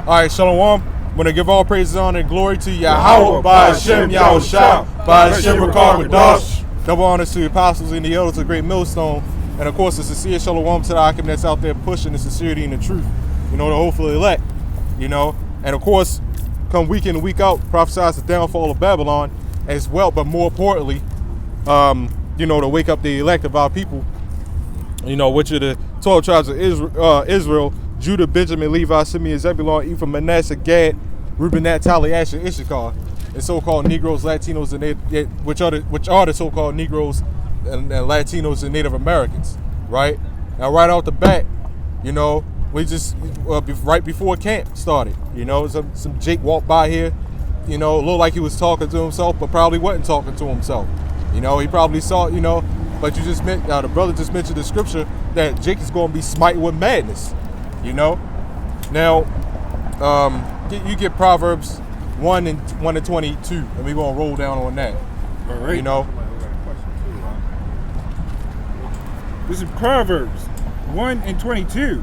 All right, Shalom. I'm going to give all praises, honor, and glory to Yahweh, by Hashem, Yahushua, by Hashem, Rakar, Kadash. Double honors to the apostles and the elders of Great Millstone. And of course, the sincere Shalom to the Akim that's out there pushing the sincerity and the truth. You know, the hopefully elect. You know, and of course, come week in and week out, prophesies the downfall of Babylon as well. But more importantly, you know, to wake up the elect of our people. You know, which are the 12 tribes of Israel, Judah, Benjamin, Levi, Simeon, Zebulun, Ephraim, Manasseh, Gad, Reuben, Naphtali, Asher, Issachar, and so-called Negroes, Latinos, and which are the so-called Negroes and Latinos and Native Americans, right? Now, right off the bat, you know, we just right before camp started, you know, some Jake walked by here, you know, looked like he was talking to himself, but probably wasn't talking to himself. You know, he probably saw, you know, but you just meant the brother just mentioned the scripture that Jake is going to be smitten with madness. You know, now you get Proverbs 1 and 22, and we're gonna roll down on that. All right. You know, this is Proverbs 1 and 22.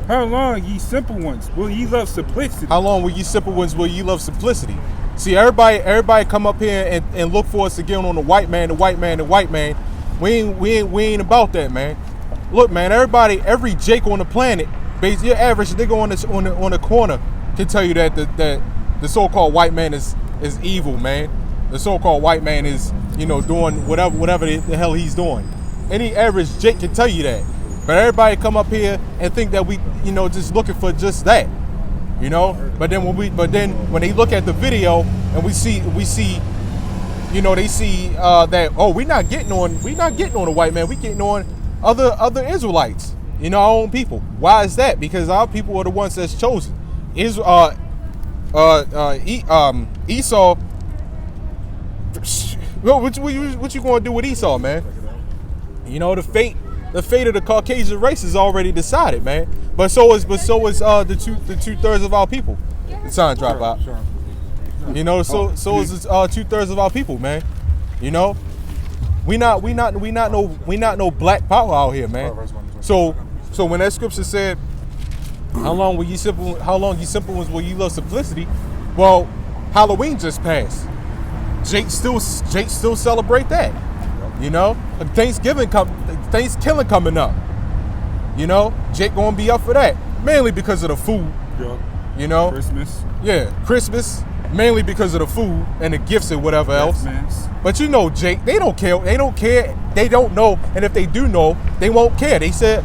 How long, ye simple ones, will ye love simplicity? How long will ye simple ones will ye love simplicity? See, everybody come up here and look for us to get on the white man, the white man, the white man. We ain't about that, man. Look, man, every Jake on the planet, your average nigga on the corner can tell you that the so-called white man is evil, man. The so-called white man is, you know, doing whatever the hell he's doing. Any average Jake can tell you that. But everybody come up here and think that we, you know, just looking for just that. You know? But then when they look at the video and we see you know, they see that, oh, we're not getting on the white man, we getting on other Israelites, you know, our own people. Why is that? Because our people are the ones that's chosen. Esau, what you gonna do with Esau, man? You know, the fate of the Caucasian race is already decided, man. But so is the 2/3 of our people. The sign drop out. Sure. You know, so is 2/3 of our people, man. You know, we not no black power out here, man. So when that scripture said, how long ye simple ones will ye love simplicity? Well, Halloween just passed. Jake still celebrate that. You know, Thanksgiving coming up. You know, Jake gonna be up for that, mainly because of the food. Yep. You know, Christmas. Yeah, Christmas. Mainly because of the food and the gifts and whatever else. Yes. But you know, Jake, they don't care. They don't know. And if they do know, they won't care. They said,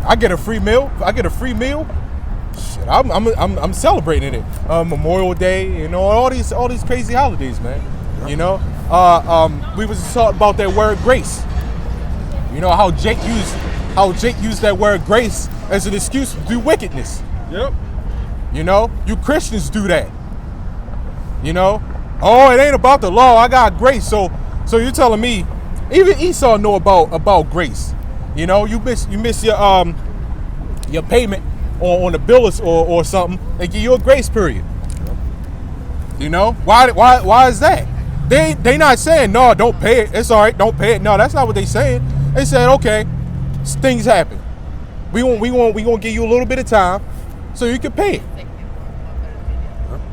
I get a free meal. Shit, I'm celebrating it. Memorial Day, you know, all these crazy holidays, man. You know, we was just talking about that word grace. You know how Jake used that word grace as an excuse to do wickedness. Yep. You know, you Christians do that. You know, oh, it ain't about the law. I got grace. So you're telling me, even Esau know about grace. You know, you miss your payment on the bill or something. They give you a grace period. You know, why is that? They not saying no, don't pay it. It's all right, don't pay it. No, that's not what they saying. They said, okay, things happen. We gonna give you a little bit of time so you can pay it.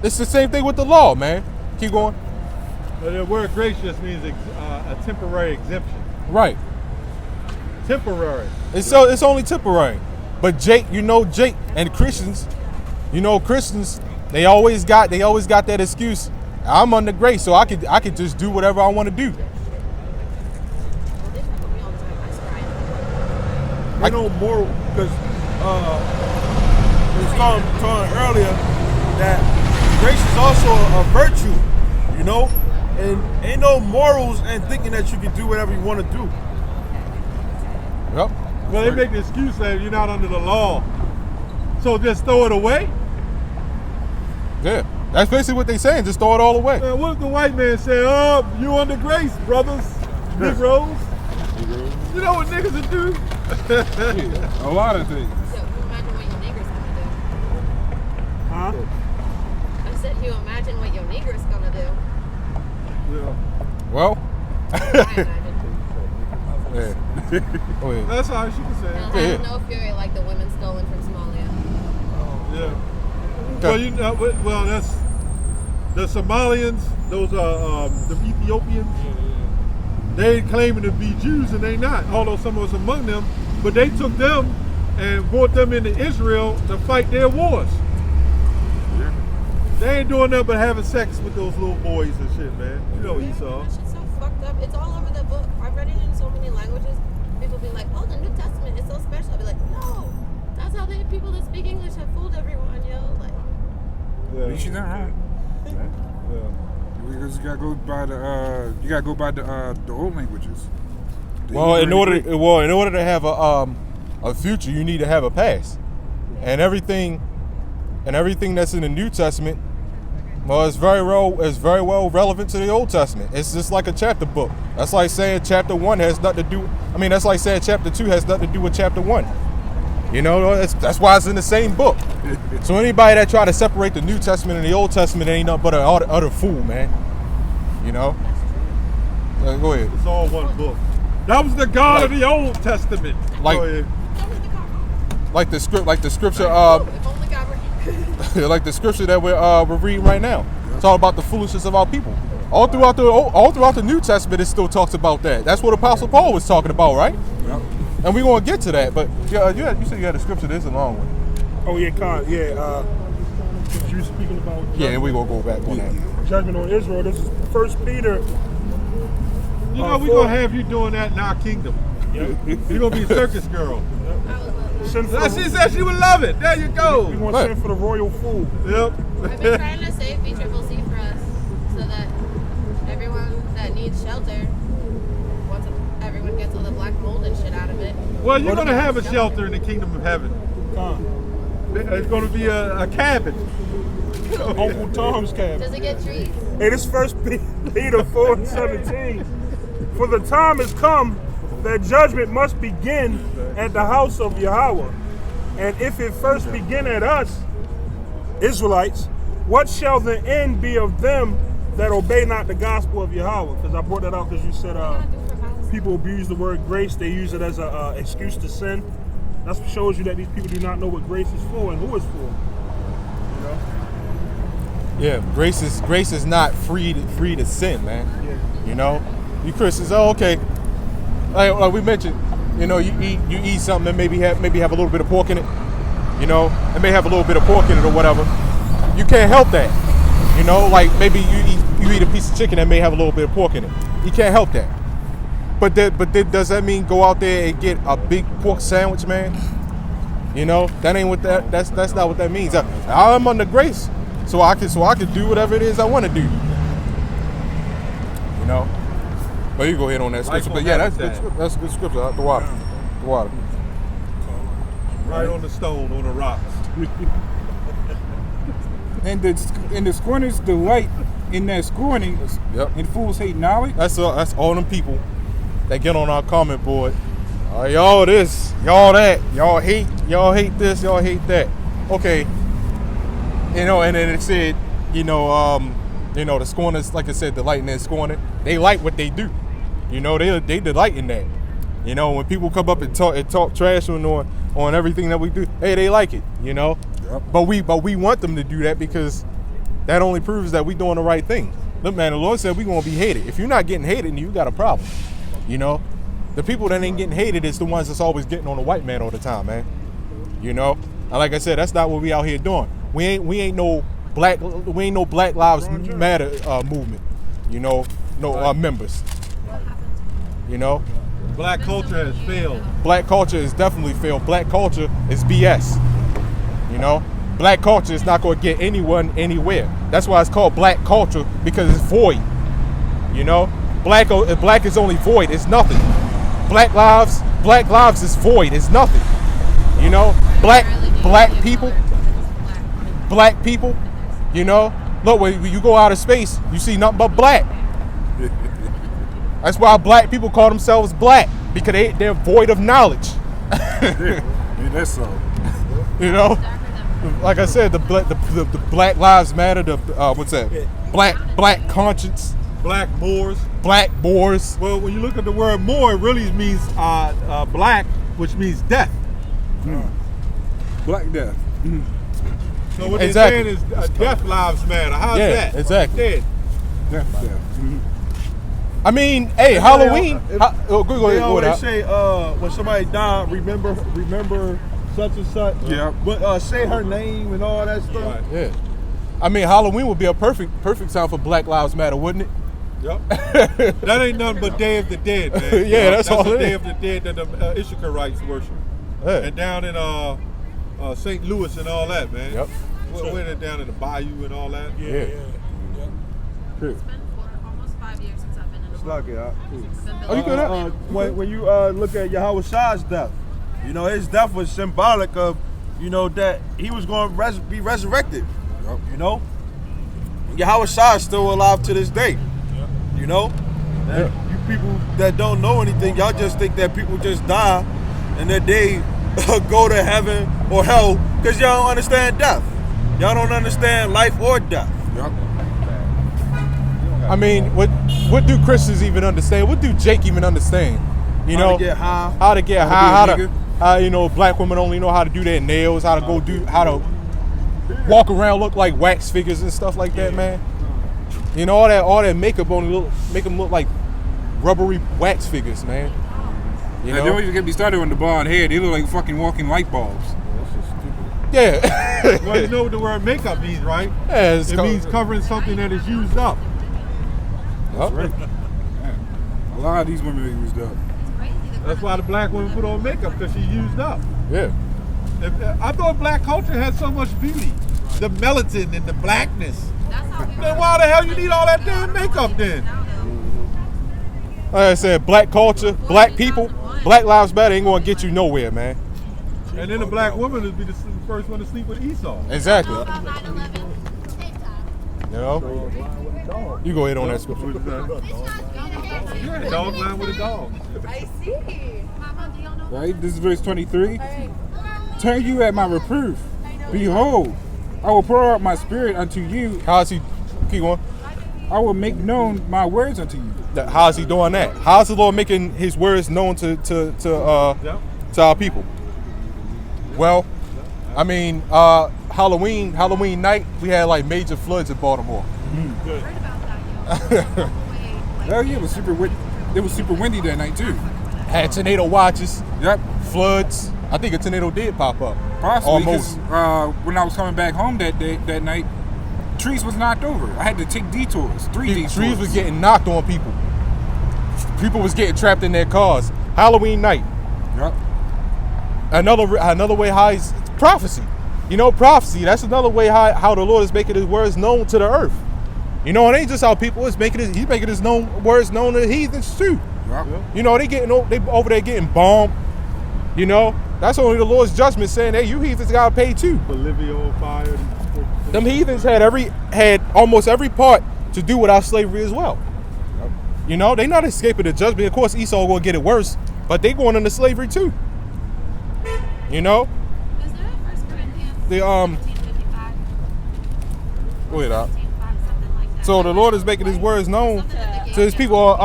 It's the same thing with the law, man. Keep going. The word grace just means a temporary exemption. Right. Temporary. It's only temporary. But Jake and Christians, you know, they always got that excuse. I'm under grace, so I could just do whatever I want to do. I know more because we was talking earlier that grace is also a virtue, you know, and ain't no morals and thinking that you can do whatever you want to do. Yep. Well, they make the excuse that you're not under the law, so just throw it away. Yeah, that's basically what they saying. Just throw it all away. What if the white man say, "Oh, you under grace, brothers, Negroes"? You know what niggas would do? A lot of things. So imagine what your nigger's gonna do. Huh? I said, you imagine what your nigger's gonna do. Yeah. Well. I imagine. Yeah. Go ahead. That's how she can say it. I don't know if you're like the women stolen from Somalia. Yeah. Well, you know, well, that's the Somalians. Those are the Ethiopians. They ain't claiming to be Jews, and they not. Although some of us among them, but they took them and brought them into Israel to fight their wars. Yeah. They ain't doing nothing but having sex with those little boys and shit, man. You know Esau. That shit's so fucked up. It's all over the book. I've read it in so many languages. People be like, oh, the New Testament is so special. I'll be like, no. That's how the people that speak English have fooled everyone, yo. Like, At least you're not wrong. Yeah. Because you gotta go by the old languages. Well, in order to have a future, you need to have a past, and everything that's in the New Testament, well, it's very well relevant to the Old Testament. It's just like a chapter book. That's like saying chapter 1 has nothing to do. I mean, that's like saying chapter 2 has nothing to do with chapter 1. You know, that's why it's in the same book. So anybody that try to separate the New Testament and the Old Testament ain't nothing but an utter fool, man. You know. Go ahead. It's all one book. That was the God of the Old Testament. Like- Go ahead. that was the God. Like the scripture. If only God were here. Like the scripture that we're reading right now. It's all about the foolishness of our people. All throughout the New Testament, it still talks about that. That's what Apostle Paul was talking about, right? Yep. And we're gonna get to that. But you said you had a scripture. This is a long one. Oh yeah, you were speaking about Yeah, and we're gonna go back on that. judgment on Israel. This is 1 Peter. You know, we're going to have you doing that in our kingdom. You're going to be a circus girl. I would love it. Send for She said she would love it. There you we go. want to send for the royal fool. Yep. I've been trying to save BCCC for us so that everyone that needs shelter, once everyone gets all the black mold and shit out of it. Well, you're going to have a shelter in the kingdom of heaven. It's going to be a cabin. Uncle Tom's cabin. Does it get trees? Hey, this 1 Peter 4:17. For the time has come that judgment must begin at the house of Yahweh. And if it first begin at us, Israelites, what shall the end be of them that obey not the gospel of Yahweh? Because I brought that out because you said people abuse the word grace. They use it as an excuse to sin. That shows you that these people do not know what grace is for and who it's for. You know? Yeah, grace is not free to sin, man. Yeah. You know, you Christians, okay. Like we mentioned, you know, you eat something that maybe have a little bit of pork in it. You know, it may have a little bit of pork in it or whatever. You can't help that. You know, like maybe you eat a piece of chicken that may have a little bit of pork in it. You can't help that. But does that mean go out there and get a big pork sandwich, man? You know, that ain't what that's not what that means. I'm under grace, so I can do whatever it is I want to do. You know. But you go ahead on that scripture. But yeah, that's a good scripture. Out the water. Right on the stone, on the rocks. And the scorners delight in that scorning, Yep. and fools hate knowledge. That's all them people that get on our comment board. Y'all this, y'all that, y'all hate this, y'all hate that. Okay. You know, and then it said, the scorners, like I said, delight in that scorning. They like what they do. You know, they delight in that. You know, when people come up and talk trash on everything that we do, hey, they like it. You know, Yep. but we want them to do that because that only proves that we doing the right thing. Look, man, the Lord said we gonna be hated. If you're not getting hated, you got a problem. You know, the people that ain't getting hated is the ones that's always getting on the white man all the time, man. You know, and like I said, that's not what we out here doing. We ain't no Black Lives Matter movement. You know, no members. You know, Black culture has failed. black culture has definitely failed. Black culture is BS. You know, black culture is not going to get anyone anywhere. That's why it's called black culture, because it's void. You know, black is only void. It's nothing. Black lives is void. It's nothing. You know, black people. You know, look, when you go out of space, you see nothing but black. That's why black people call themselves black, because they're void of knowledge. Yeah, that's so. You know, like I said, the Black Lives Matter, what's that? Black conscience, Black Moors. black Moors. Well, when you look at the word Moor, it really means black, which means death. Black death. So what Exactly. they're saying is death lives matter. How's Yeah, that? exactly. Dead. I mean, hey, Halloween. Go They ahead. Go always ahead. say, when somebody died, remember such and such. Yeah. But say her name and all that stuff. Right. Yeah. I mean, Halloween would be a perfect time for Black Lives Matter, wouldn't it? Yep. That ain't nothing but Day of the Dead, man. Yeah, You know, that's all the it Day is. of the Dead that the Ishikarites worship. Yeah. And down in St. Louis and all that, man. Yep. Where they're down in the bayou and all that. Yeah. True. It's been almost 5 years since I've been in the It's like it. Oh, you good at? When you look at Yahweh Shah's death, you know, his death was symbolic of, you know, that he was going to be resurrected. You know, Yahweh Shah is still alive to this day. You know, and you people that don't know anything, y'all just think that people just die and that they go to heaven or hell because y'all don't understand death. Y'all don't understand life or death. I mean, what do Christians even understand? What do Jake even understand? You How know, to get high. how to get How to high, be a how you know, black women only know how to do their nails, how to walk around look like wax figures and stuff like that, man. You know, all that makeup only make them look like rubbery wax figures, man. You And know? don't even get me started on the blonde hair. They look like fucking walking light bulbs. Yeah. Well, you know what the word makeup means, right? Yeah, it's It means covering something that is used up. Yup. A lot of these women are used up. That's why the black woman put on makeup, because she used up. Yeah. I thought black culture had so much beauty. The melanin and the blackness. That's how we Then why the hell you need all that damn makeup then? Like I said, black culture, black people, Black Lives Matter ain't gonna get you nowhere, man. And then the black woman would be the first one to sleep with Esau. Exactly. About 9/11 TikTok. You know? You go ahead on that scripture. Yeah, a dog line with a dog. I see. Mama, do y'all know? Right? This is verse 23. Turn you at my reproof. Behold, I will pour out my spirit unto you. How's he? Keep going. I will make known my words unto you. How's he doing that? How's the Lord making His words known to our people? Well, I mean, Halloween night, we had like major floods in Baltimore. Heard about that, yo. Hell yeah, it was super windy. It was super windy that night too. Had tornado watches, Yep. floods. I think a tornado did pop up. Possibly Almost. because when I was coming back home that night, trees was knocked over. I had to take detours, three detours. Trees was getting knocked on people. People was getting trapped in their cars. Halloween night. Yep. Another way how is prophecy. You know, prophecy, that's another way how the Lord is making His words known to the earth. You know, it ain't just how people is making it. He's making His words known to the heathens too. Yep. You know, they over there getting bombed. You know, that's only the Lord's judgment saying, hey, you heathens gotta pay too. Bolivia on fire. Them heathens had almost every part to do with our slavery as well. You know, they not escaping the judgment. Of course, Esau gonna get it worse, but they going into slavery too. You know, Is there a 1 Corinthians? the 15:55? wait up. 15:5, something like that. So the Lord is making His words known Something that they to His gave people.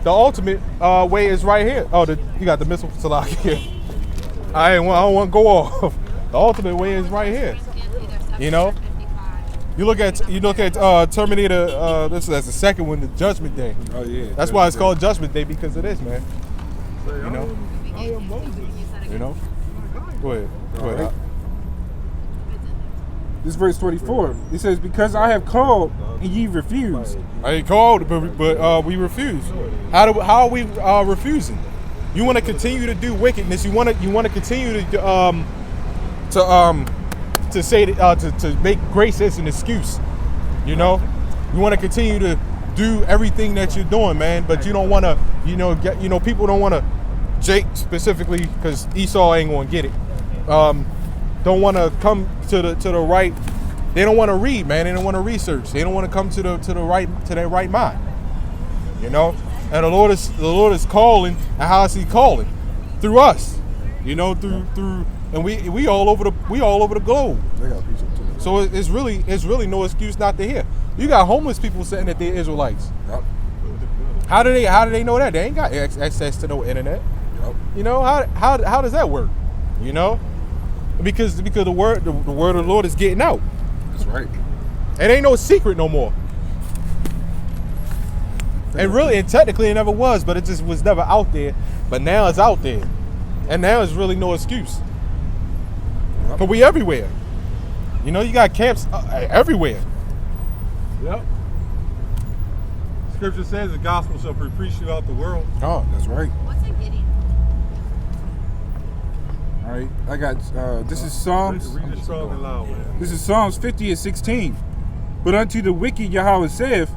The ultimate way is right here. Oh, you got the missile Salak here. I don't want to go off. The ultimate way is right here. You know? You look at Terminator. That's the second one, the Judgment Day. Oh yeah. That's why it's called Judgment Day, because it is, man. You know. You know. Go ahead. This verse 24. It says, "Because I have called and ye refused." I ain't called, but we refuse. How are we refusing? You want to continue to do wickedness. You want to continue to say to make grace as an excuse. You know, you want to continue to do everything that you're doing, man. But you don't want to, people don't want to. Jake specifically, because Esau ain't gonna get it. Don't want to come to the right. They don't want to read, man. They don't want to research. They don't want to come to their right mind. You know, and the Lord is calling. And how is He calling? Through us. You know, through, and we all over the globe. So it's really no excuse not to hear. You got homeless people saying that they're Israelites. Yep. How do they know that? They ain't got access to no internet. Yep. You know, how does that work? You know? Because the word of the Lord is getting out. That's right. It ain't no secret no more. And really, and technically it never was, but it just was never out there. But now it's out there. And now it's really no excuse. But we everywhere. You know, you got camps everywhere. Yep. Scripture says the gospel shall be preached throughout the world. Oh, that's right. What's a Gideon? All right, I got, this is Psalms. Read it strong and loud, man. This is Psalms 50:16. But unto the wicked Yahweh saith,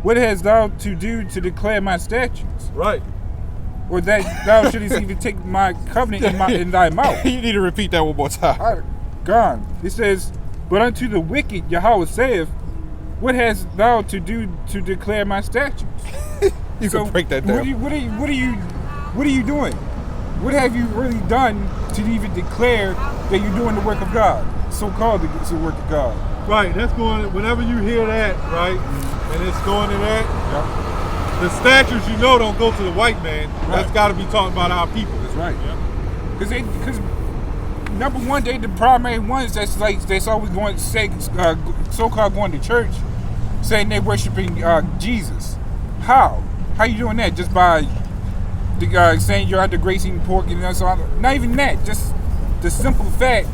what hast thou to do to declare my statutes? Right. Or that thou shouldest even take my covenant in thy mouth? You need to repeat that one more time. All right, gone. It says, but unto the wicked Yahweh saith, what hast thou to do to declare my statutes? You can break that down. What are you doing? What have you really done to even declare that you're doing the work of God? So-called the work of God. Right, that's going, whenever you hear that, right, and it's going to that, the statutes you know don't go to the white man. That's got to be talking about our people. That's right. Because number one, they the primary ones that's always going to say, so-called going to church, saying they're worshiping Jesus. How you doing that? Just by saying you're under grace and pork and that's all. Not even that. Just the simple fact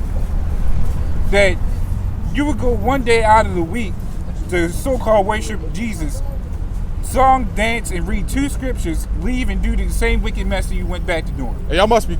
that you would go one day out of the week to so-called worship Jesus, song, dance, and read 2 scriptures, leave and do the same wicked mess that you went back to doing. Hey, y'all must be